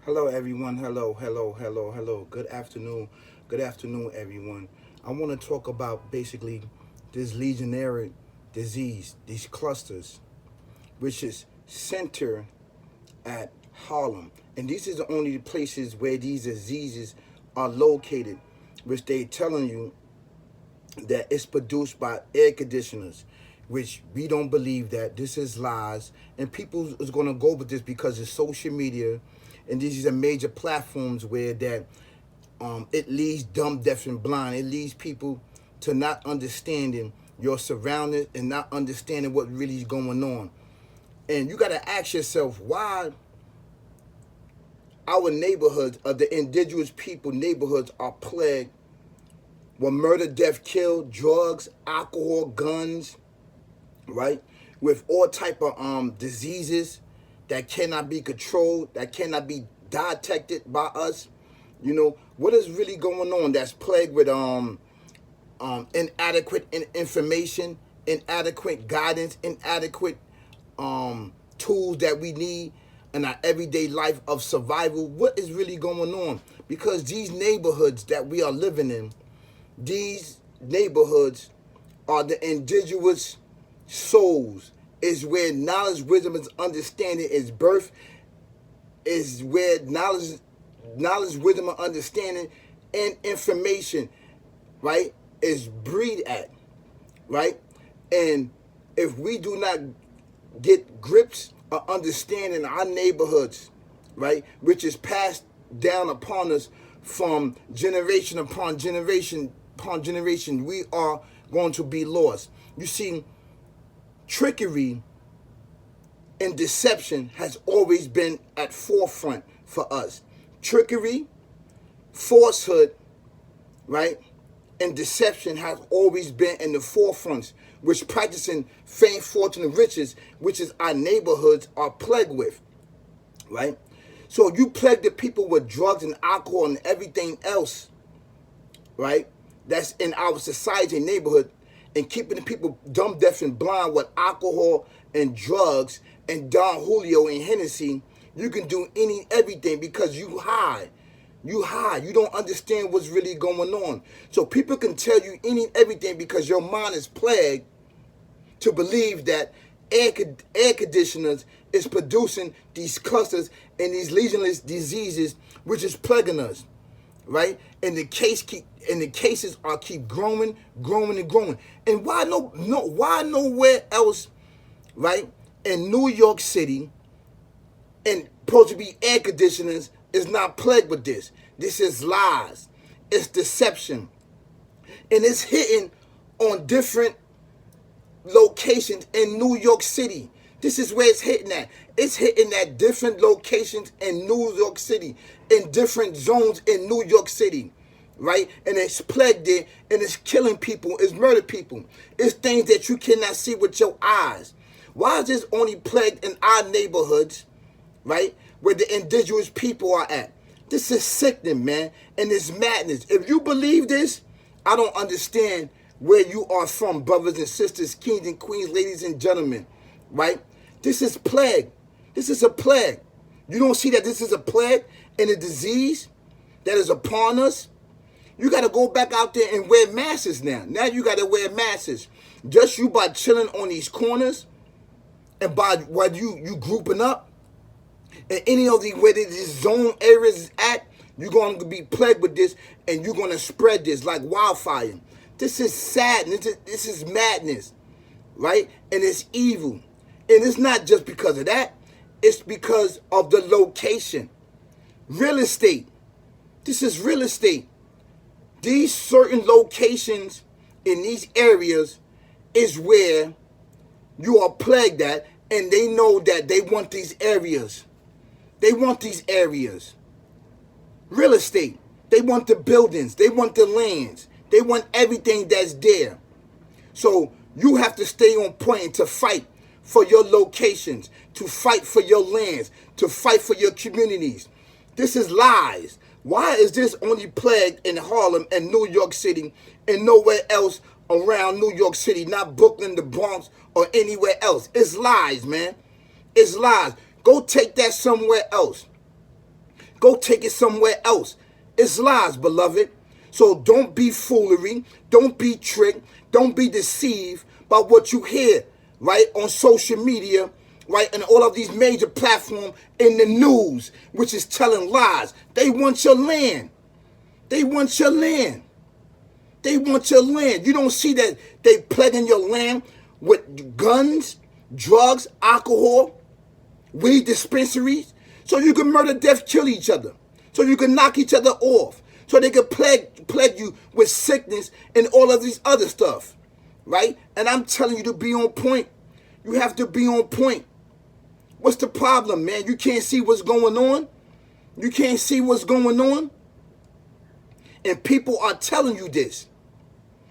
Hello, everyone. Hello. Good afternoon. Good afternoon, everyone. I want to talk about basically this legionnaire disease, these clusters, which is centered at Harlem. And these are the only places where these diseases are located, which they telling you that it's produced by air conditioners, which we don't believe that. This is lies. And people is going to go with this because it's social media. And these are major platforms where that it leads dumb, deaf, and blind. It leads people to not understanding your surroundings and not understanding what really is going on. And you got to ask yourself why our neighborhoods, the indigenous people neighborhoods, are plagued with murder, death, kill, drugs, alcohol, guns, right? With all type of diseases that cannot be controlled, that cannot be detected by us. You know, what is really going on that's plagued with inadequate information, inadequate guidance, inadequate tools that we need in our everyday life of survival? What is really going on? Because these neighborhoods that we are living in, these neighborhoods are the indigenous souls, is where knowledge, wisdom, and understanding is birth, is where knowledge, wisdom, and understanding and information, right, is breed at, right? And if we do not get grips or understanding our neighborhoods, right, which is passed down upon us from generation upon generation, we are going to be lost. You see, trickery and deception has always been at forefront for us. Trickery, falsehood, right, and deception have always been in the forefronts, which practicing fame, fortune, and riches, which is our neighborhoods, are plagued with, right? So you plague the people with drugs and alcohol and everything else, right, that's in our society and neighborhood, and keeping the people dumb, deaf, and blind with alcohol and drugs and Don Julio and Hennessy. You can do everything because you high. You high. You don't understand what's really going on. So people can tell you everything because your mind is plagued to believe that air conditioners is producing these clusters and these legionless diseases, which is plaguing us, right? And the cases are keep growing. And why why nowhere else, right? In New York City, and supposed to be air conditioners, is not plagued with this. This is lies. It's deception. And it's hitting on different locations in New York City. This is where it's hitting at. It's hitting at different locations in New York City, in different zones in New York City, right? And it's plagued there, and it's killing people, it's murder people. It's things that you cannot see with your eyes. Why is this only plagued in our neighborhoods, right, where the indigenous people are at? This is sickening, man, and it's madness. If you believe this, I don't understand where you are from, brothers and sisters, kings and queens, ladies and gentlemen, right? This is plague. This is a plague. You don't see that this is a plague and a disease that is upon us? You got to go back out there and wear masks now. Now you got to wear masks. Just you by chilling on these corners and by while you grouping up in any of the where these zone areas is at, you're going to be plagued with this and you're going to spread this like wildfire. This is sadness. This is madness, right? And it's evil. And it's not just because of that. It's because of the location. Real estate. This is real estate. These certain locations in these areas is where you are plagued at, and they know that they want these areas. They want these areas. Real estate. They want the buildings. They want the lands. They want everything that's there. So you have to stay on point and to fight for your locations, to fight for your lands, to fight for your communities. This is lies. Why is this only plagued in Harlem and New York City and nowhere else around New York City, not Brooklyn, the Bronx, or anywhere else? It's lies, man. It's lies. Go take that somewhere else. Go take it somewhere else. It's lies, beloved. So don't be foolery. Don't be tricked. Don't be deceived by what you hear, right, on social media, right, and all of these major platforms in the news, which is telling lies. They want your land. They want your land. They want your land. You don't see that they plaguing your land with guns, drugs, alcohol, weed dispensaries, so you can murder, death, kill each other, so you can knock each other off, so they can plague you with sickness and all of these other stuff, right? And I'm telling you to be on point. You have to be on point. What's the problem, man? You can't see what's going on? You can't see what's going on? And people are telling you this.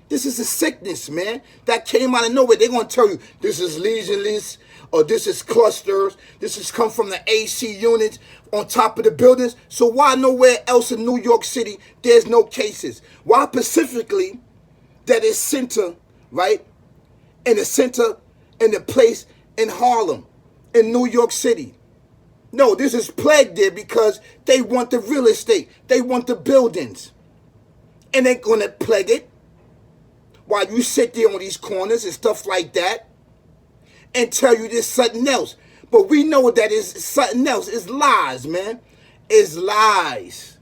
This is a sickness, man, that came out of nowhere. They're going to tell you this is legionless, or this is clusters. This has come from the AC units on top of the buildings. So why nowhere else in New York City there's no cases? Why specifically that is center, right, in the center, in the place in Harlem, in New York City? No, this is plagued there because they want the real estate. They want the buildings. And they're going to plague it while you sit there on these corners and stuff like that and tell you there's something else. But we know that it's something else. It's lies, man. It's lies.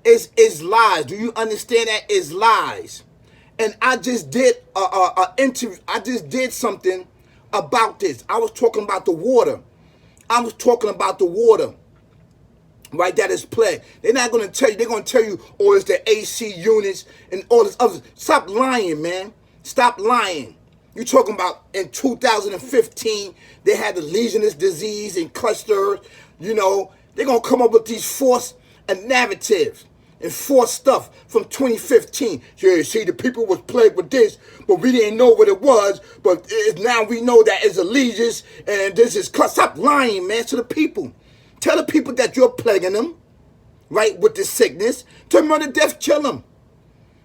It's lies. Do you understand that? It's lies. And I just did a interview. I just did something about this. I was talking about the water. I was talking about the water. Right, that is plague. They're not going to tell you. They're going to tell you, oh, it's the AC units and all this other. Stop lying, man. Stop lying. You're talking about in 2015, they had the Legionnaires disease and clusters. You know, they're going to come up with these false narratives and false stuff from 2015. Yeah, see, the people was plagued with this, but we didn't know what it was. But now we know that it's a legions and this is cluster. Stop lying, man, to the people. Tell the people that you're plaguing them, right, with this sickness, to murder, death, kill them.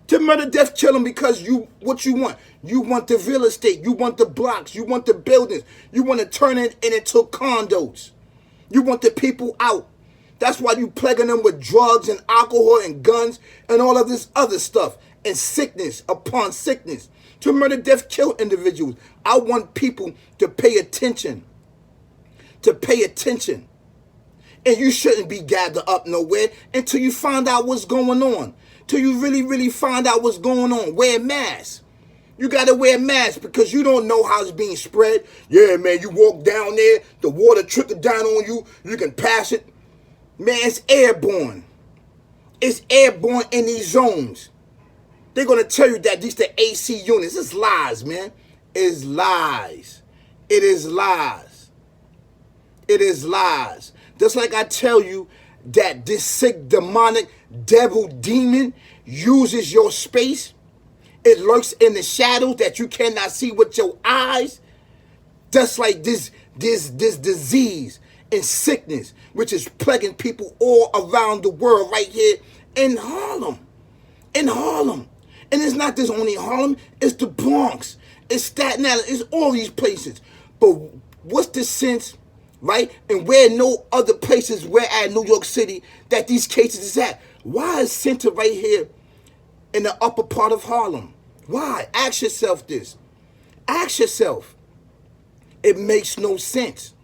To murder, death, kill them because what you want? You want the real estate. You want the blocks. You want the buildings. You want to turn it into condos. You want the people out. That's why you plaguing them with drugs and alcohol and guns and all of this other stuff and sickness upon sickness. To murder, death, kill individuals. I want people to pay attention. To pay attention. And you shouldn't be gathered up nowhere until you find out what's going on. Till you really, really find out what's going on. Wear masks. You got to wear masks because you don't know how it's being spread. Yeah, man, you walk down there, the water trickle down on you, you can pass it. Man, it's airborne. It's airborne in these zones. They're going to tell you that these the AC units. It's lies, man. It's lies. It is lies. It is lies. Just like I tell you that this sick, demonic, devil, demon uses your space. It lurks in the shadows that you cannot see with your eyes. Just like this disease and sickness, which is plaguing people all around the world right here in Harlem. In Harlem. And it's not just only Harlem, it's the Bronx. It's Staten Island. It's all these places. But what's the sense, right? And where no other places where at New York City that these cases is at? Why is center right here in the upper part of Harlem? Why? Ask yourself this. Ask yourself. It makes no sense.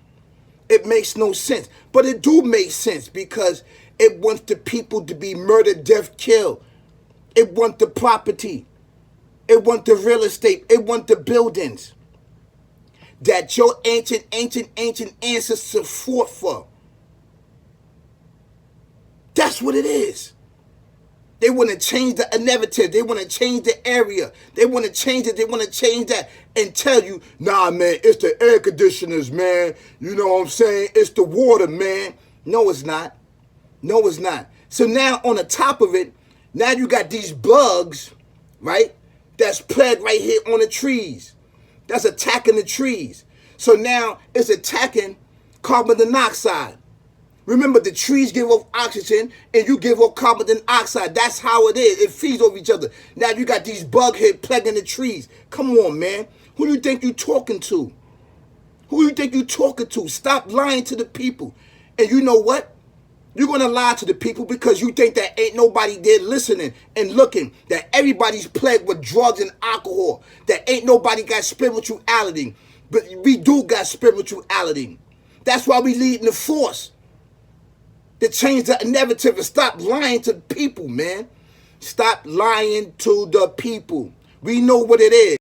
It makes no sense. But it do make sense because it wants the people to be murdered, death, killed. It wants the property. It wants the real estate. It wants the buildings that your ancient ancestors fought for. That's what it is. They want to change the narrative. They want to change the area. They want to change it. They want to change that and tell you, nah, man, it's the air conditioners, man. You know what I'm saying? It's the water, man. No, it's not. No, it's not. So now on the top of it, now you got these bugs, right? That's plagued right here on the trees. That's attacking the trees. So now it's attacking carbon dioxide. Remember, the trees give off oxygen and you give off carbon dioxide. That's how it is. It feeds off each other. Now you got these bug heads plaguing the trees. Come on, man. Who do you think you're talking to? Who do you think you're talking to? Stop lying to the people. And you know what? You're going to lie to the people because you think that ain't nobody there listening and looking, that everybody's plagued with drugs and alcohol, that ain't nobody got spirituality. But we do got spirituality. That's why we leading the force to change the narrative and stop lying to the people, man. Stop lying to the people. We know what it is.